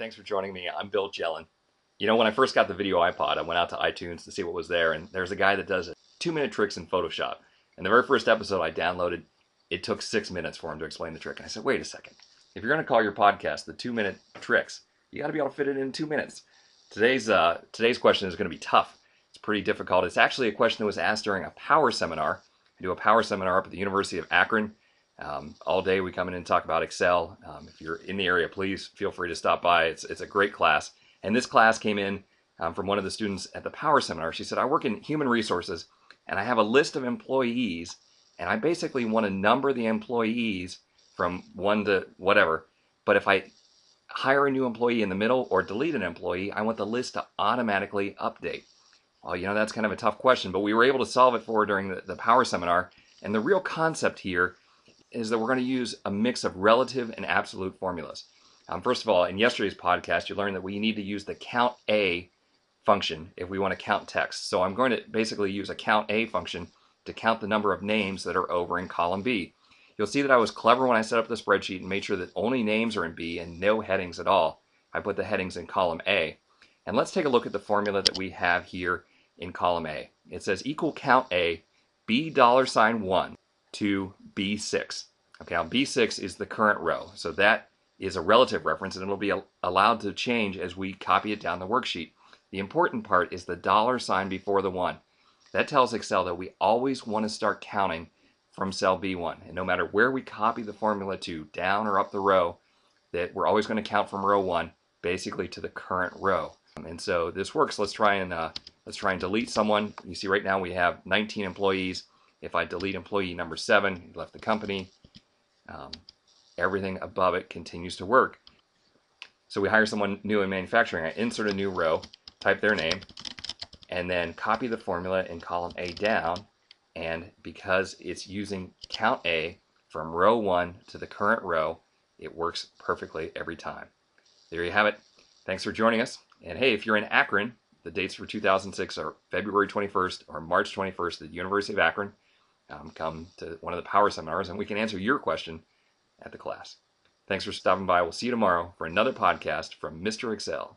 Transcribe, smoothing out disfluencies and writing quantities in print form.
Thanks for joining me. I'm Bill Jellin. When I first got the video iPod, I went out to iTunes to see what was there, and there's a guy that does 2-minute tricks in Photoshop. And the very first episode I downloaded, it took 6 minutes for him to explain the trick. And I said, wait a second. If you're going to call your podcast the 2-minute tricks, you got to be able to fit it in 2 minutes. Today's question is going to be tough. It's pretty difficult. It's actually a question that was asked during a power seminar. I do a power seminar up at the University of Akron. All day we come in and talk about Excel. If you're in the area, please feel free to stop by. It's a great class. And this class came in from one of the students at the power seminar. She said, I work in human resources and I have a list of employees and I basically want to number the employees from 1 to whatever. But if I hire a new employee in the middle or delete an employee, I want the list to automatically update. Well, that's kind of a tough question, but we were able to solve it for her during the power seminar. And the real concept here is that we're going to use a mix of relative and absolute formulas. First of all, in yesterday's podcast, you learned that we need to use the count A function if we want to count text. So I'm going to basically use a count A function to count the number of names that are over in column B. You'll see that I was clever when I set up the spreadsheet and made sure that only names are in B and no headings at all. I put the headings in column A. And let's take a look at the formula that we have here in column A. It says equal count A, B $1 to B6. Okay, now B6 is the current row, so that is a relative reference and it'll be allowed to change as we copy it down the worksheet. The important part is the $sign before the 1. That tells Excel that we always want to start counting from cell B1, and no matter where we copy the formula to, down or up the row, that we're always going to count from row 1 basically to the current row. And so this works. Let's try and delete someone. You see right now we have 19 employees. If I delete employee number 7, he left the company, everything above it continues to work. So we hire someone new in manufacturing. I insert a new row, type their name, and then copy the formula in column A down. And because it's using count A from row 1 to the current row, it works perfectly every time. There you have it. Thanks for joining us. And hey, if you're in Akron, the dates for 2006 are February 21st or March 21st at the University of Akron. Come to one of the power seminars and we can answer your question at the class. Thanks for stopping by. We'll see you tomorrow for another podcast from Mr. Excel.